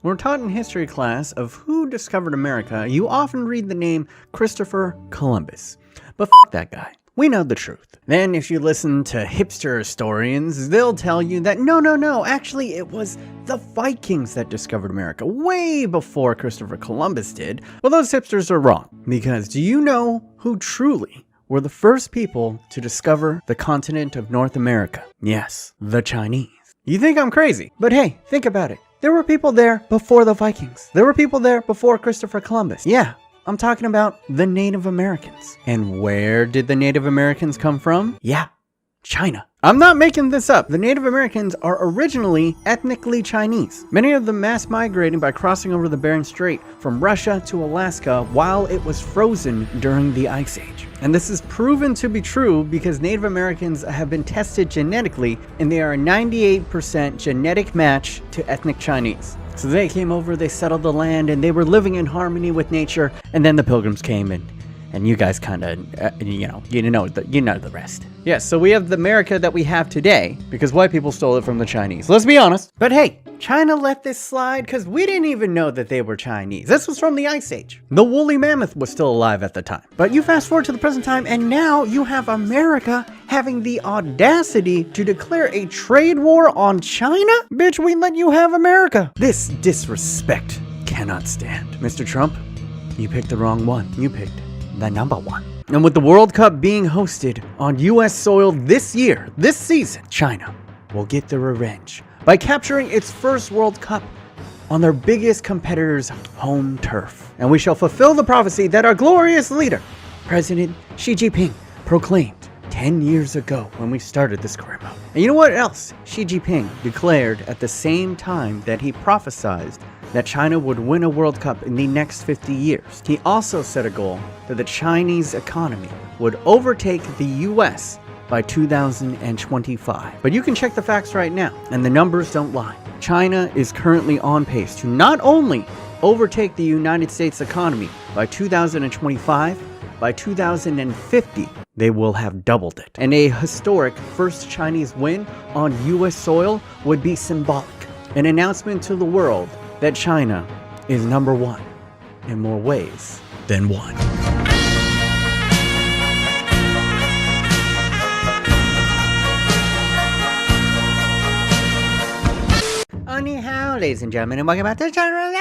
When we're taught in history class of who discovered America, you often read the name Christopher Columbus. But f that guy. We know the truth. Then if you listen to hipster historians, they'll tell you that no, actually it was the Vikings that discovered America way before Christopher Columbus did. Well, those hipsters are wrong, because do you know who truly were the first people to discover the continent of North America? Yes, the Chinese. You think I'm crazy, but hey, think about it. There were people there before the Vikings. There were people there before Christopher Columbus. Yeah, I'm talking about the Native Americans. And where did the Native Americans come from? Yeah, China. I'm not making this up. The Native Americans are originally ethnically Chinese. Many of them mass migrating by crossing over the Bering Strait from Russia to Alaska while it was frozen during the Ice Age. And this is proven to be true because Native Americans have been tested genetically and they are a 98% genetic match to ethnic Chinese. So they came over, they settled the land, and they were living in harmony with nature, and then the Pilgrims came in. And you guys kind of, you know the rest. Yes, so we have the America that we have today because white people stole it from the Chinese. Let's be honest. But hey, China let this slide because we didn't even know that they were Chinese. This was from the Ice Age. The woolly mammoth was still alive at the time. But you fast forward to the present time, and now you have America having the audacity to declare a trade war on China? Bitch, we let you have America. This disrespect cannot stand. Mr. Trump, you picked the wrong one. You picked the number one. And with the World Cup being hosted on US soil this year, this season, China will get their revenge by capturing its first World Cup on their biggest competitor's home turf. And we shall fulfill the prophecy that our glorious leader, President Xi Jinping, proclaimed 10 years ago when we started this career mode. And you know what else Xi Jinping declared at the same time that he prophesied that China would win a World Cup in the next 50 years? He also set a goal that the Chinese economy would overtake the US by 2025. But you can check the facts right now, and the numbers don't lie. China is currently on pace to not only overtake the United States economy by 2025, by 2050, they will have doubled it. And a historic first Chinese win on US soil would be symbolic. An announcement to the world that China is number one in more ways than one. Ladies and gentlemen, and welcome back to the channel.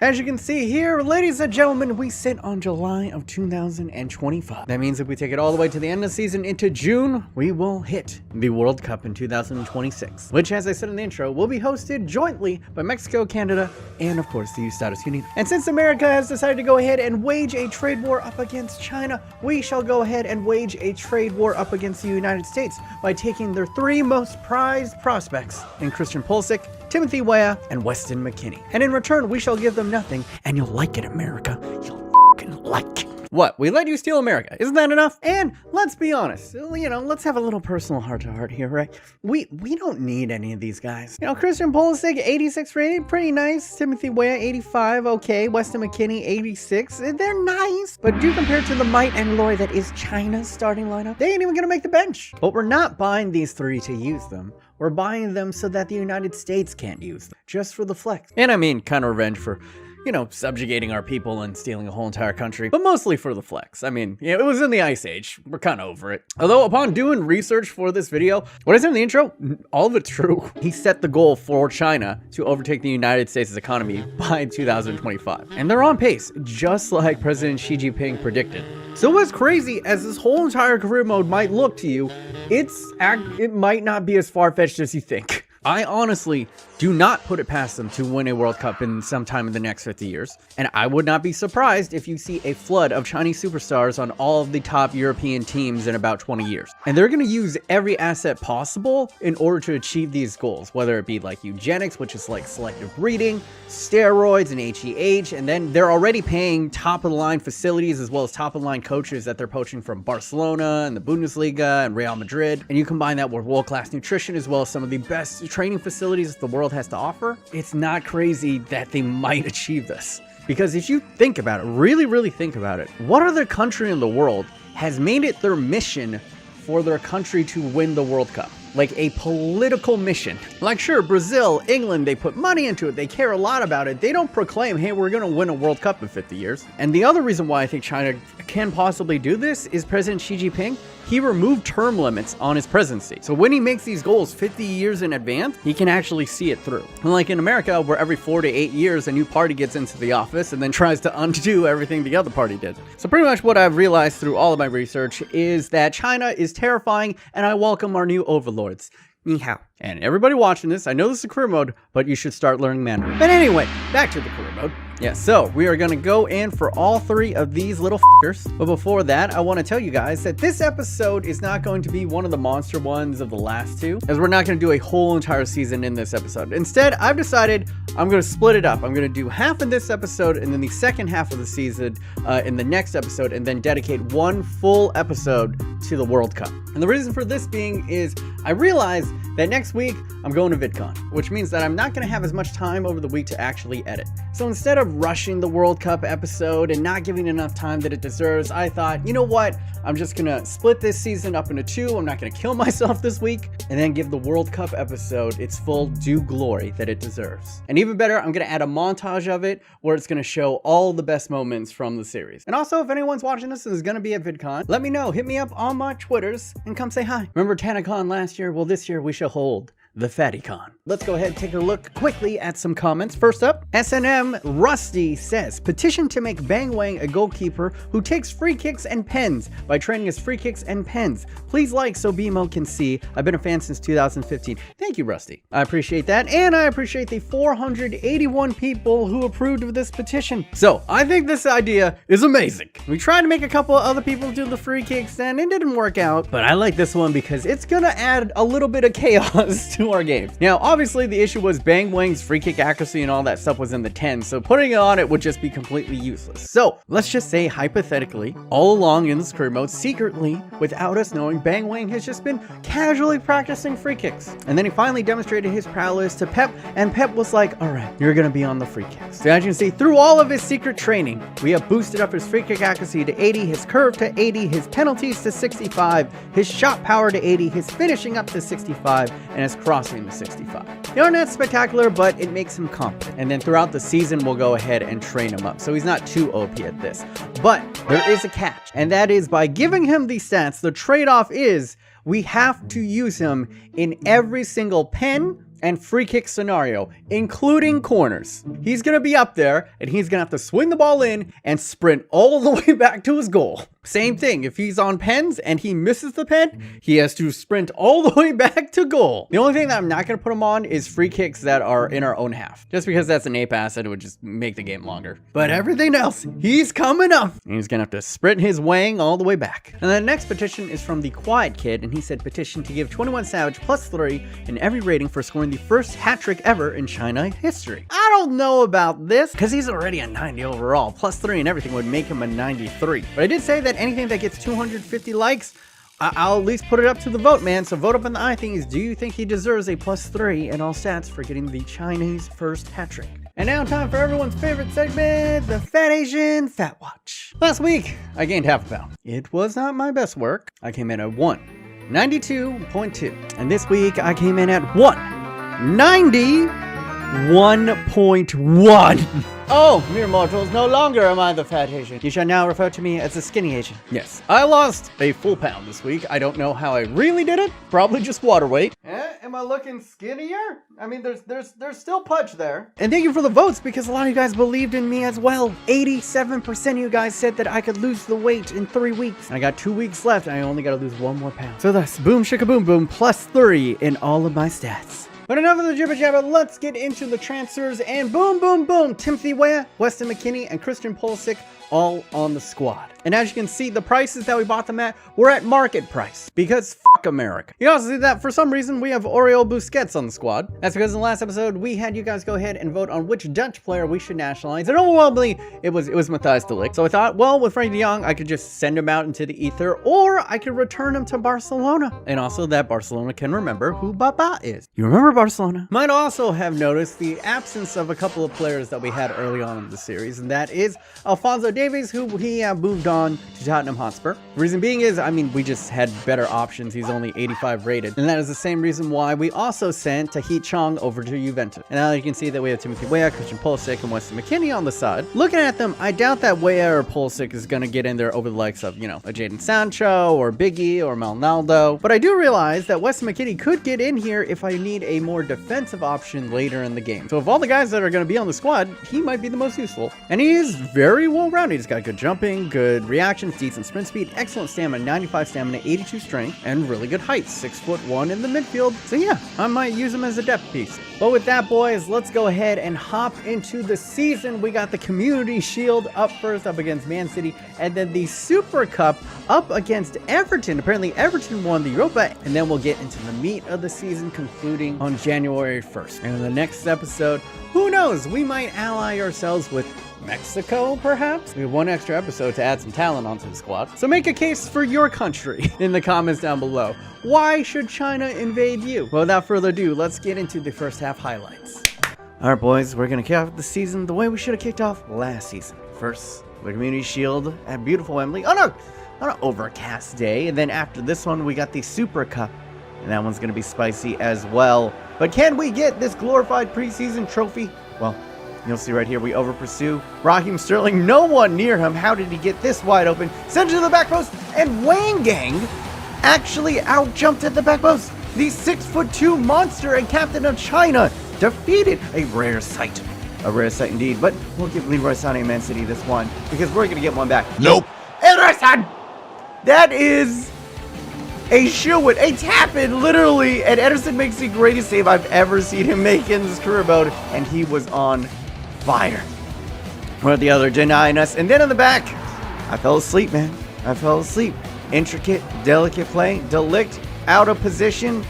As you can see here, ladies and gentlemen, we sit on July of 2025. That means if we take it all the way to the end of the season into June, we will hit the World Cup in 2026, which, as I said in the intro, will be hosted jointly by Mexico, Canada, and of course the Estados Unidos. And since America has decided to go ahead and wage a trade war up against China, we shall go ahead and wage a trade war up against the United States by taking their three most prized prospects in Christian Pulisic, Timothy Weah, and Weston McKennie. And in return, we shall give them nothing, and you'll like it, America. You'll f***ing like it. What? We let you steal America. Isn't that enough? And let's be honest, you know, let's have a little personal heart-to-heart here, right? We don't need any of these guys. You know, Christian Pulisic, 86 rated, pretty nice. Timothy Weah, 85, okay. Weston McKennie, 86. They're nice, but do compare to the might and glory that is China's starting lineup, they ain't even gonna make the bench. But we're not buying these three to use them. We're buying them so that the United States can't use them, just for the flex. And I mean, kind of revenge for, you know, subjugating our people and stealing a whole entire country, but mostly for the flex. I mean, yeah, it was in the Ice Age. We're kind of over it. Although upon doing research for this video, what I said in the intro, all of it's true. He set the goal for China to overtake the United States' economy by 2025. And they're on pace, just like President Xi Jinping predicted. So as crazy as this whole entire career mode might look to you, it might not be as far-fetched as you think. I honestly do not put it past them to win a World Cup in sometime in the next 50 years. And I would not be surprised if you see a flood of Chinese superstars on all of the top European teams in about 20 years. And they're going to use every asset possible in order to achieve these goals, whether it be like eugenics, which is like selective breeding, steroids and HEH, and then they're already paying top-of-the-line facilities as well as top-of-the-line coaches that they're poaching from Barcelona and the Bundesliga and Real Madrid. And you combine that with world-class nutrition as well as some of the best training facilities the world has to offer. It's not crazy that they might achieve this. Because if you think about it, really think about it, what other country in the world has made it their mission for their country to win the World Cup? like a political mission. Like sure, Brazil, England, they put money into it, they care a lot about it. They don't proclaim, hey, we're gonna win a World Cup in 50 years. And the other reason why I think China can possibly do this is President Xi Jinping. He removed term limits on his presidency. So when he makes these goals 50 years in advance, he can actually see it through. Unlike in America, where every 4 to 8 years, a new party gets into the office and then tries to undo everything the other party did. So pretty much what I've realized through all of my research is that China is terrifying, and I welcome our new overlords. Ni hao. And everybody watching this, I know this is career mode, but you should start learning Mandarin. But anyway, back to the career mode. Yeah, so we are gonna go in for all 3 of these little f***ers. But before that, I wanna tell you guys that this episode is not going to be one of the monster ones of the last 2, as we're not gonna do a whole entire season in this episode. Instead, I've decided I'm gonna split it up. I'm gonna do half in this episode and then the second half of the season in the next episode, and then dedicate 1 full episode to the World Cup. And the reason for this being is I realized that next week I'm going to VidCon, which means that I'm not going to have as much time over the week to actually edit. So instead of rushing the World Cup episode and not giving enough time that it deserves, I thought, you know what? I'm just going to split this season up into 2. I'm not going to kill myself this week, and then give the World Cup episode its full due glory that it deserves. And even better, I'm going to add a montage of it where it's going to show all the best moments from the series. And also, if anyone's watching this and is going to be at VidCon, let me know. Hit me up on my Twitters and come say hi. Remember TanaCon last year? Well, this year we shall hold the FattyCon. Let's go ahead and take a look quickly at some comments. First up, SNM Rusty says, petition to make Bang Wang a goalkeeper who takes free kicks and pens by training his free kicks and pens. Please like so BMO can see. I've been a fan since 2015. Thank you, Rusty. I appreciate that, and I appreciate the 481 people who approved of this petition. So I think this idea is amazing. We tried to make a couple of other people do the free kicks and it didn't work out, but I like this one because it's gonna add a little bit of chaos to our games. Now, obviously the issue was Bang Wang's free kick accuracy and all that stuff was in the 10s, so putting it on it would just be completely useless. So let's just say hypothetically, all along in this career mode, secretly, without us knowing, Bang Wang has just been casually practicing free kicks. And then he finally demonstrated his prowess to Pep, and Pep was like, all right, you're gonna be on the free kicks. So as you can see, through all of his secret training, we have boosted up his free kick accuracy to 80, his curve to 80, his penalties to 65, his shot power to 80, his finishing up to 65, and his crossing to 65. They aren't that spectacular, but it makes him competent. And then throughout the season, we'll go ahead and train him up. So he's not too OP at this. But there is a catch, and that is by giving him these stats, the trade-off is we have to use him in every single pen and free kick scenario, including corners. He's gonna be up there and he's gonna have to swing the ball in and sprint all the way back to his goal. Same thing, if he's on pens and he misses the pen, he has to sprint all the way back to goal. The only thing that I'm not gonna put him on is free kicks that are in our own half, just because that's an ape asset, it would just make the game longer. But everything else, he's coming up. And he's gonna have to sprint his wang all the way back. And the next petition is from the Quiet Kid, and he said petition to give 21 Savage +3 in every rating for scoring the first hat-trick ever in China history. I don't know about this, because he's already a 90 overall. +3 and everything would make him a 93. But I did say that anything that gets 250 likes, I'll at least put it up to the vote, man. So vote up in the I things. Do you think he deserves a +3 in all stats for getting the Chinese first hat-trick? And now time for everyone's favorite segment, the Fat Asian Fat Watch. Last week, I gained half a pound. It was not my best work. I came in at 192.2. And this week, I came in at 191.1. Oh, mere mortals, no longer am I the fat Asian. You shall now refer to me as the skinny Asian. Yes, I lost a full pound this week. I don't know how I really did it. Probably just water weight. Am I looking skinnier? I mean, there's still pudge there. And thank you for the votes, because a lot of you guys believed in me as well. 87% of you guys said that I could lose the weight in 3 weeks. I got 2 weeks left, and I only got to lose 1 more pound. So thus, boom shika boom boom, +3 in all of my stats. But enough of the jibber jabber, let's get into the transfers, and boom, boom, boom, Timothy Weah, Weston McKennie, and Christian Pulisic all on the squad. And as you can see, the prices that we bought them at were at market price, because fuck America. You also see that for some reason we have Oriol Busquets on the squad. That's because in the last episode we had you guys go ahead and vote on which Dutch player we should nationalize, and overwhelmingly it was Matthijs de Ligt. So I thought, well, with Frankie de Jong, I could just send him out into the ether, or I could return him to Barcelona. And also that Barcelona can remember who Baba is. You remember Barcelona? Might also have noticed the absence of a couple of players that we had early on in the series, and that is Alphonso Davies, who he moved on on to Tottenham Hotspur. The reason being is, I mean, we just had better options. He's only 85 rated. And that is the same reason why we also sent Tahit Chong over to Juventus. And now you can see that we have Timothy Weah, Christian Pulisic, and Weston McKennie on the side. Looking at them, I doubt that Weah or Pulisic is going to get in there over the likes of, you know, a Jadon Sancho or Biggie or Malnaldo. But I do realize that Weston McKennie could get in here if I need a more defensive option later in the game. So of all the guys that are going to be on the squad, he might be the most useful. And he is very well rounded. He's got good jumping, good reactions, decent sprint speed, excellent stamina, 95 stamina, 82 strength, and really good height, 6'1" in the midfield. So yeah, I might use him as a depth piece. But with that, boys, let's go ahead and hop into the season. We got the Community Shield up first, up against Man City, and then the Super Cup up against Everton. Apparently Everton won the Europa, and then we'll get into the meat of the season, concluding on January 1st. And in the next episode, who knows, we might ally ourselves with Mexico, perhaps? We have one extra episode to add some talent onto the squad. So make a case for your country in the comments down below. Why should China invade you? Well, without further ado, let's get into the first half highlights. All right, boys, we're going to kick off the season the way we should have kicked off last season. First, the Community Shield at beautiful Wembley. Oh, no! On an overcast day. And then after this one, we got the Super Cup. And that one's going to be spicy as well. But can we get this glorified preseason trophy? Well, you'll see right here, we over pursue. Raheem Sterling, no one near him. How did he get this wide open? Sent to the back post, and Wang Gang actually out-jumped at the back post. The 6'2" monster and captain of China defeated. A rare sight. A rare sight indeed. But we'll give Leroy Sané and Man City this one, because we're going to get one back. Nope. Ederson! That is a shoo-in, a tap-in, literally, and Ederson makes the greatest save I've ever seen him make in this career mode, and he was on fire. Where the other denying us, and then in the back, I fell asleep, man. I fell asleep. Intricate, delicate play, Delict out of position.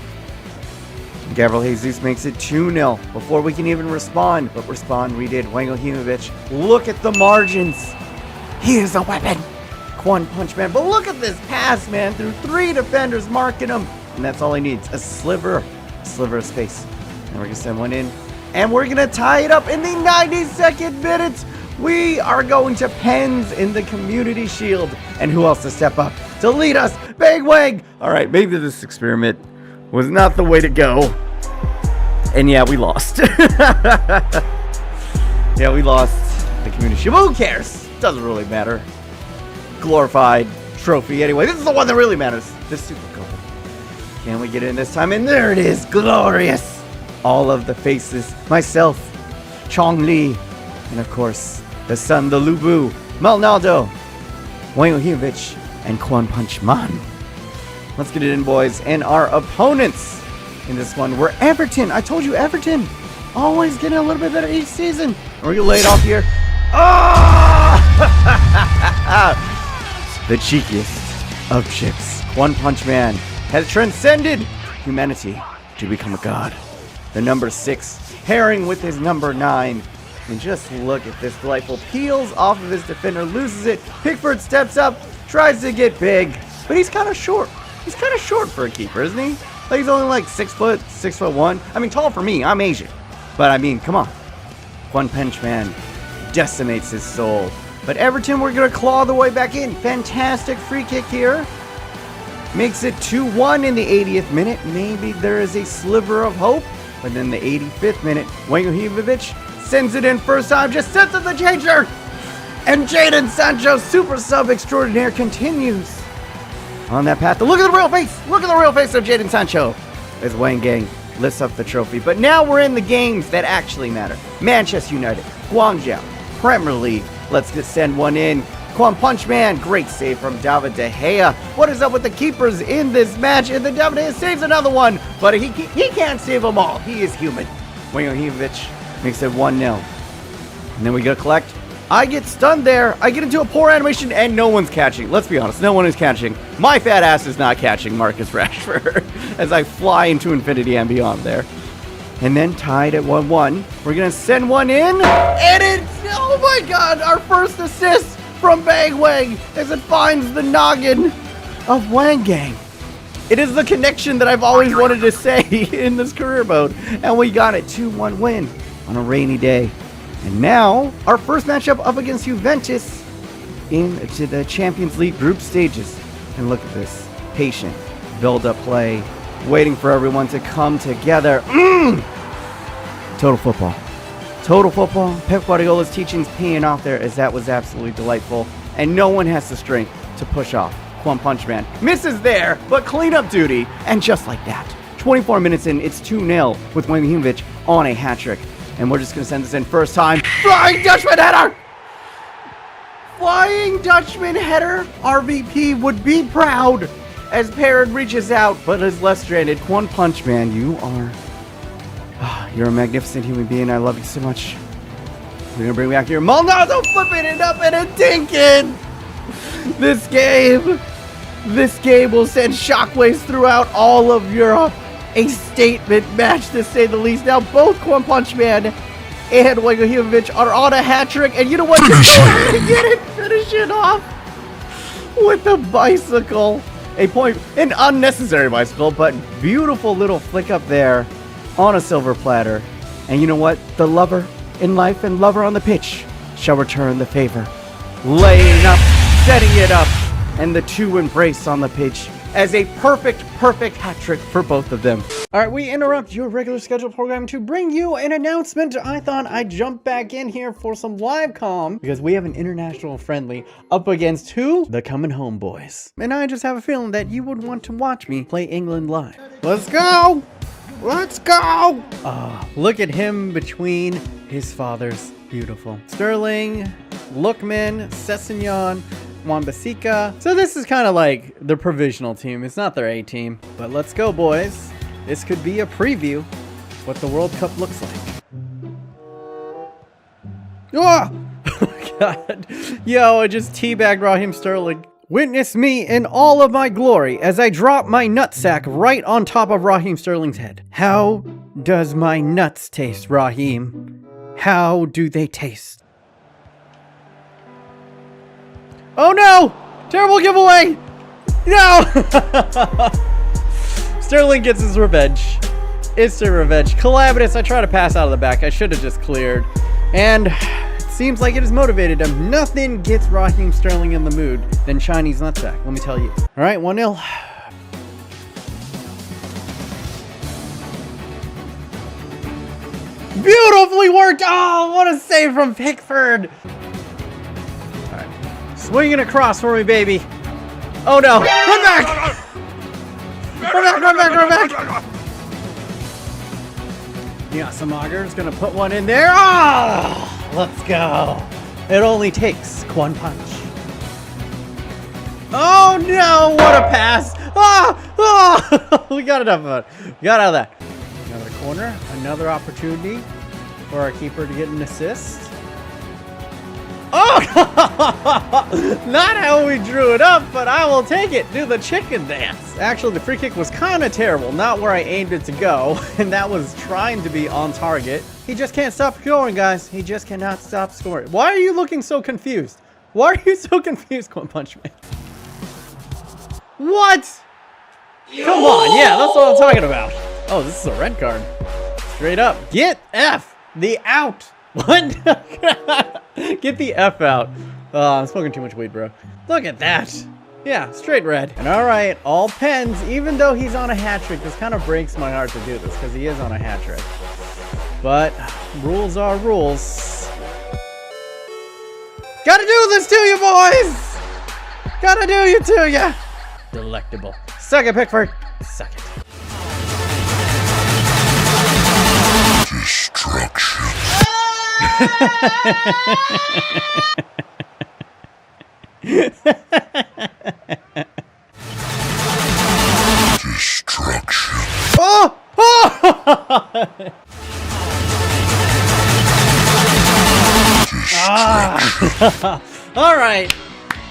Gabriel Jesus makes it 2-0 before we can even respond, but respond we did. Wangohimovic, look at the margins. He is a weapon. One punch, man. But look at this pass, man, through 3 defenders marking him. And that's all he needs. A sliver of space. And we're going to send one in. And we're going to tie it up in the 92nd minute. We are going to pens in the Community Shield. And who else to step up to lead us? Bang Wang. All right, maybe this experiment was not the way to go. And yeah, we lost. Yeah, we lost the Community Shield. But who cares? Doesn't really matter. Glorified trophy anyway. This is the one that really matters. This Super Cup. Can we get in this time? And there it is. Glorious. All of the faces. Myself. Chong Li. And of course, the son, the Lubu. Malnaldo. Wangohimovic. And Quan Punch Man. Let's get it in, boys. And our opponents in this one were Everton. I told you, Everton. Always getting a little bit better each season. We're going to lay it off here. Oh! The cheekiest of chicks. One Punch Man has transcended humanity to become a god. The number 6 pairing with his number 9. And just look at this delightful. Peels off of his defender, loses it. Pickford steps up, tries to get big, but he's kind of short. He's kind of short for a keeper, isn't he? Like he's only like 6 foot, 6'1". I mean, tall for me. I'm Asian. But I mean, come on. One Punch Man decimates his soul. But Everton, we're going to claw the way back in. Fantastic free kick here. Makes it 2-1 in the 80th minute. Maybe there is a sliver of hope. But then the 85th minute, Wangohimovic sends it in first time. Just sets up the changer. And Jadon Sancho, super sub extraordinaire, continues on that path. Look at the real face. Look at the real face of Jadon Sancho as Wang Gang lifts up the trophy. But now we're in the games that actually matter. Manchester United, Guangzhou, Premier League. Let's just send one in. Quan Punch Man, great save from David De Gea. What is up with the keepers in this match? And then David De Gea saves another one, but he can't save them all. He is human. Wangohimovic makes it 1-0. And then we get a collect. I get stunned there. I get into a poor animation, and no one's catching. Let's be honest, no one is catching. My fat ass is not catching Marcus Rashford as I fly into infinity and beyond there. And then tied at 1-1. We're going to send one in. And it's, oh my god, our first assist from Bang Wang as it finds the noggin of Wang Gang. It is the connection that I've always wanted to say in this career mode. And we got it, 2-1 win on a rainy day. And now, our first matchup up against Juventus. into the Champions League group stages. And look at this. Patient, build-up play, waiting for everyone to come together. Total football. Total football. Pep Guardiola's teachings paying off there, as that was absolutely delightful. And no one has the strength to push off. One Punch Man misses there, but cleanup duty. And just like that, 24 minutes in, it's 2-0 with Wayne Himovic on a hat trick. And we're just going to send this in first time. Flying Dutchman header! Flying Dutchman header. RVP would be proud as Perrin reaches out, but is left stranded. One Punch Man, you're a magnificent human being. I love you so much. We're going to bring back your Maldonado flipping it up and a dinkin'. This game will send shockwaves throughout all of Europe. A statement match, to say the least. Now, both One Punch Man and Wayne Himovic are on a hat trick. And you know what? Finish it off with the bicycle. An unnecessary bicycle, but beautiful little flick up there on a silver platter. And you know what? The lover in life and lover on the pitch shall return the favor. Laying up, setting it up, and the two embrace on the pitch as a perfect hat trick for both of them. All right, we interrupt your regular scheduled program to bring you an announcement. I thought I'd jump back in here for some live comm because we have an international friendly up against who? The Coming Home Boys. And I just have a feeling that you would want to watch me play England live. Let's go! Let's go! Look at him between his fathers. Beautiful. Sterling, Lookman, Sessegnon, Wan-Bissaka. So this is kind of like the provisional team. It's not their A team. But let's go, boys. This could be a preview of what the World Cup looks like. Oh! God. Yo, I just teabagged Raheem Sterling. Witness me in all of my glory as I drop my nutsack right on top of Raheem Sterling's head. How does my nuts taste, Raheem? How do they taste? Oh no! Terrible giveaway! No! Sterling gets his revenge. Instant revenge. Calamitous, I try to pass out of the back. I should have just cleared. And it seems like it has motivated him. Nothing gets Raheem Sterling in the mood than Chinese nutsack, let me tell you. Alright, 1-0. Beautifully worked! Oh, what a save from Pickford! Swinging across for me, baby. Oh no. Run back! Run back! Yeah, Samager's gonna put one in there. Oh, let's go. It only takes one punch. Oh no, what a pass. We got enough of it. We got out of that. Another corner, another opportunity for our keeper to get an assist. Oh! Not how we drew it up, but I will take it. Do the chicken dance. Actually, the free kick was kind of terrible. Not where I aimed it to go, and that was trying to be on target. He just can't stop scoring, guys. He just cannot stop scoring. Why are you looking so confused? Why are you so confused, One Punch Man? What? Come on, yeah, that's what I'm talking about. Oh, this is a red card. Straight up. Get F the out. What? Get the F out. I'm smoking too much weed, bro. Look at that. Yeah, straight red. And all right, all pens, even though he's on a hat trick, this kind of breaks my heart to do this because he is on a hat trick. But rules are rules. Gotta do this to you, boys. Gotta do you to ya. Delectable. Suck it, Pickford. Suck it. Destruction. Destruction. Oh! Ah. All right.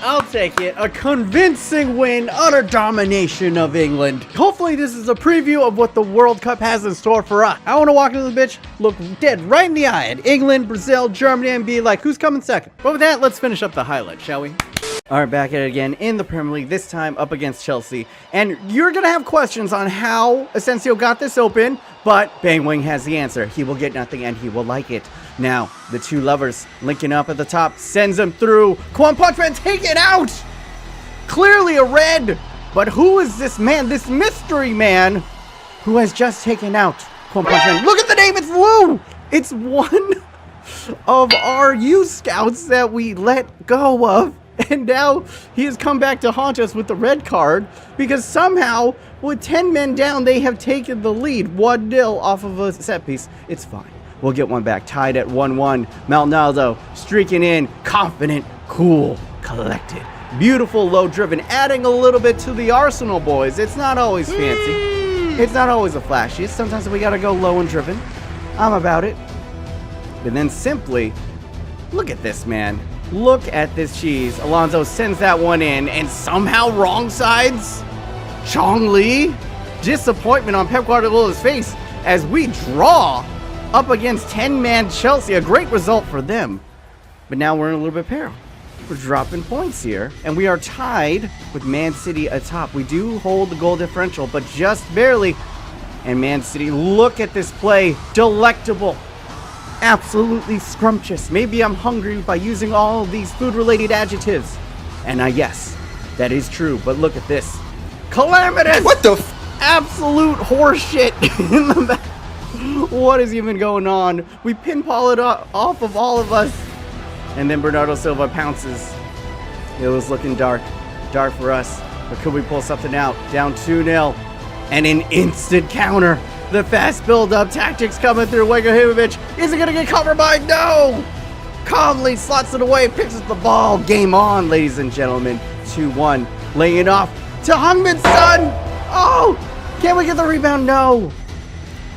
I'll take it. A convincing win, utter domination of England. Hopefully this is a preview of what the World Cup has in store for us. I want to walk into the bitch, look dead right in the eye at England, Brazil, Germany, and be like, who's coming second? But with that, let's finish up the highlight, shall we? All right, back at it again in the Premier League, this time up against Chelsea. And you're going to have questions on how Asensio got this open, but Bang Wing has the answer. He will get nothing and he will like it. Now, the two lovers linking up at the top sends him through. One Punch Man taken out! Clearly a red, but who is this man, this mystery man, who has just taken out One Punch Man? Look at the name, it's Wu! It's one of our youth scouts that we let go of, and now he has come back to haunt us with the red card, because somehow, with 10 men down, they have taken the lead, 1-0 off of a set piece. It's fine. We'll get one back, tied at 1-1. Maldonado streaking in, confident, cool, collected. Beautiful, low-driven, adding a little bit to the arsenal, boys. It's not always fancy. It's not always the flashiest. Sometimes we gotta go low and driven. I'm about it. And then simply, look at this, man. Look at this cheese. Alonso sends that one in, and somehow wrong sides. Chong Li. Disappointment on Pep Guardiola's face as we draw up against 10-man Chelsea. A great result for them. But now we're in a little bit of peril. We're dropping points here, and we are tied with Man City atop. We do hold the goal differential, but just barely. And Man City, look at this play. Delectable. Absolutely scrumptious. Maybe I'm hungry by using all of these food-related adjectives. And yes, that is true, but look at this. Calamitous! What the absolute horseshit in the back. What is even going on? We pinball it off of all of us. And then Bernardo Silva pounces. It was looking dark. Dark for us. But could we pull something out? Down 2-0. And an instant counter. The fast build-up tactics coming through. Wackier is it going to get covered by? No! Calmly slots it away, picks up the ball. Game on, ladies and gentlemen. 2-1. Laying it off to Heung-min Son. Oh! Can we get the rebound? No.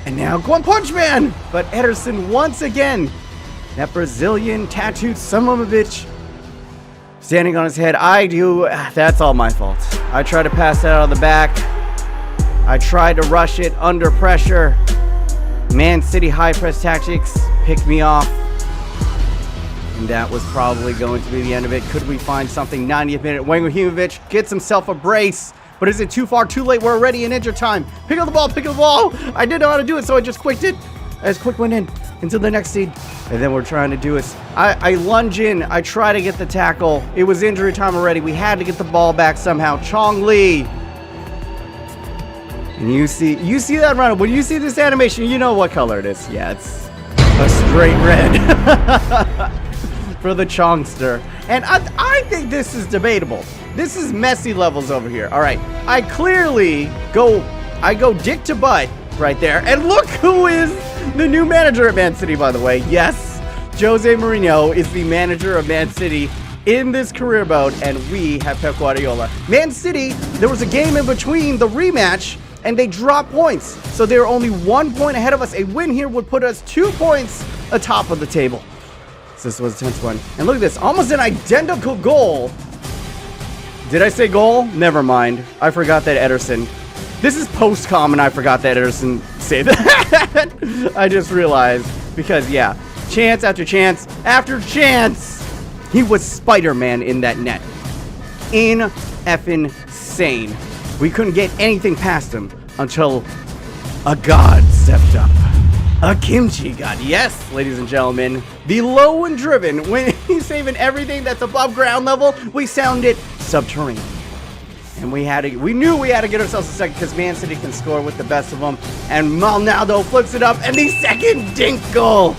And now One Punch Man. But Ederson once again. That Brazilian tattooed son of a bitch standing on his head. That's all my fault. I tried to pass that out of the back. I tried to rush it under pressure. Man City high press tactics picked me off. And that was probably going to be the end of it. Could we find something? 90th minute. Wackier gets himself a brace. But is it too far, too late? We're already in injury time. Pick up the ball, pick up the ball. I didn't know how to do it, so I just quicked it. As quick went in into the next seed. And then we're trying to do it. I lunge in. I try to get the tackle. It was injury time already. We had to get the ball back somehow. Chong Li. And you see that run. When you see this animation, you know what color it is. Yeah, it's a straight red for the Chongster. And I think this is debatable. This is messy levels over here. All right, I go dick to butt right there. And look who is the new manager at Man City, by the way. Yes, Jose Mourinho is the manager of Man City in this career mode, and we have Pep Guardiola. Man City, there was a game in between the rematch, and they dropped points. So they're only 1 point ahead of us. A win here would put us 2 points atop of the table. So this was a tense one. And look at this, almost an identical goal. Did I say goal? Never mind. I forgot that Ederson. This is post-com, and I forgot that Ederson saved that. I just realized. Because, yeah, chance after chance after chance. He was Spider-Man in that net. Insane. We couldn't get anything past him until a god stepped up. A kimchi god. Yes, ladies and gentlemen. The low and driven. When he's saving everything that's above ground level, we sound it subterranean. And we knew we had to get ourselves a second because Man City can score with the best of them. And Maldonado flips it up, and the second dink goal.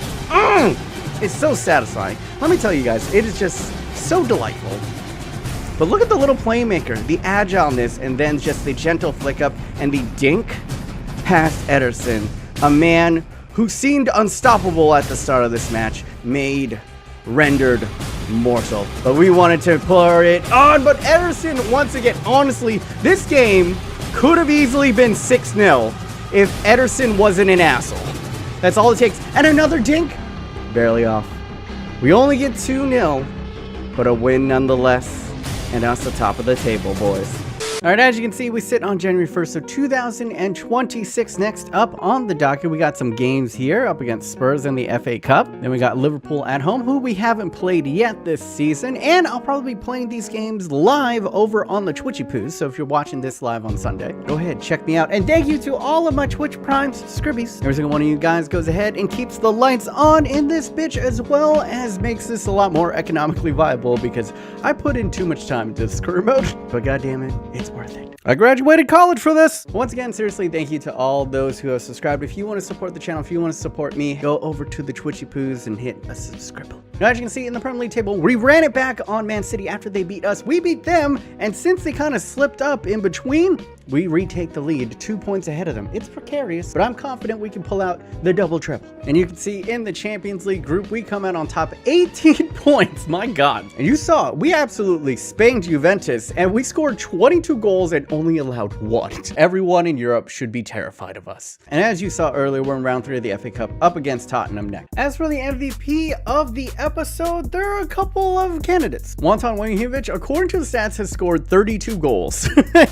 It's so satisfying. Let me tell you guys, it is just so delightful. But look at the little playmaker, the agileness, and then just the gentle flick up and the dink past Ederson. A man who seemed unstoppable at the start of this match, rendered mortal. But we wanted to pour it on, but Ederson, once again, honestly, this game could have easily been 6-0 if Ederson wasn't an asshole. That's all it takes. And another dink, barely off. We only get 2-0, but a win nonetheless. And us the top of the table, boys. All right, as you can see, we sit on January 1st of 2026. Next up on the docket, we got some games here up against Spurs in the FA Cup. Then we got Liverpool at home, who we haven't played yet this season. And I'll probably be playing these games live over on the Twitchy Poos. So if you're watching this live on Sunday, go ahead, check me out. And thank you to all of my Twitch Prime subscribers. Every single one of you guys goes ahead and keeps the lights on in this bitch, as well as makes this a lot more economically viable, because I put in too much time into this career mode. But goddamn it, it's worth it. I graduated college for this. Once again, seriously, thank you to all those who have subscribed. If you want to support the channel, if you want to support me, go over to the Twitchy Poos and hit a subscribe. Now, as you can see in the Premier League table, we ran it back on Man City after they beat us. We beat them, and since they kind of slipped up in between, we retake the lead 2 points ahead of them. It's precarious, but I'm confident we can pull out the double triple. And you can see in the Champions League group, we come out on top 18 points. My God. And you saw, we absolutely spanked Juventus, and we scored 22 goals and only allowed 1. Everyone in Europe should be terrified of us. And as you saw earlier, we're in round 3 of the FA Cup up against Tottenham next. As for the MVP of the episode, there are a couple of candidates. Wanton Wojciech, according to the stats, has scored 32 goals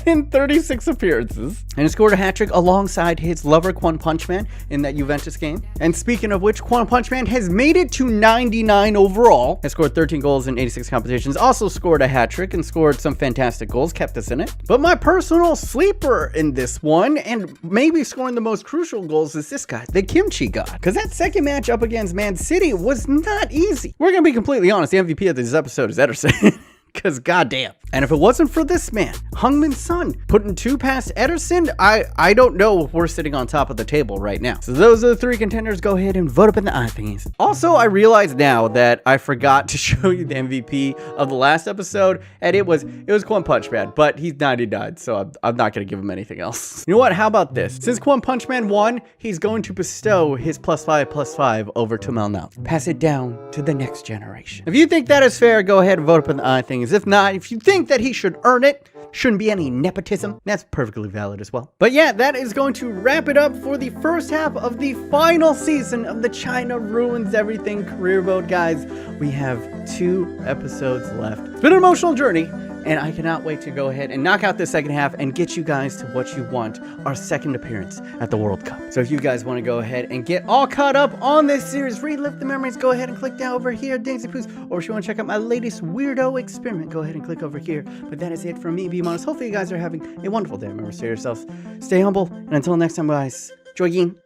in 36 appearances, and he scored a hat-trick alongside his lover Quan Punchman in that Juventus game. And speaking of which, Quan Punchman has made it to 99 overall, has scored 13 goals in 86 competitions, also scored a hat-trick and scored some fantastic goals, kept us in it. But my personal sleeper in this one, and maybe scoring the most crucial goals, is this guy, the Kimchi God, because that second match up against Man City was not easy. We're gonna be completely honest, the MVP of this episode is Ederson. Because goddamn. And if it wasn't for this man, Heung-min Son, putting 2 past Ederson, I don't know if we're sitting on top of the table right now. So those are the 3 contenders. Go ahead and vote up in the eye thingies. Also, I realize now that I forgot to show you the MVP of the last episode, and it was Quan Punchman, but he's 99, so I'm not going to give him anything else. You know what? How about this? Since Quan Punchman won, he's going to bestow his +5/+5 over to Melnau. Pass it down to the next generation. If you think that is fair, go ahead and vote up in the eye thingies. If not, if you think that he should earn it, shouldn't be any nepotism, that's perfectly valid as well. But yeah, that is going to wrap it up for the first half of the final season of the China Ruins Everything career mode, guys. We have 2 episodes left. It's been an emotional journey, and I cannot wait to go ahead and knock out this second half and get you guys to what you want, our second appearance at the World Cup. So if you guys want to go ahead and get all caught up on this series, relive the memories, go ahead and click down over here, Daisy Poos. Or if you want to check out my latest weirdo experiment, go ahead and click over here. But that is it from me, Be Honest. Hopefully you guys are having a wonderful day. Remember, stay yourselves, stay humble, and until next time, guys, joy yin.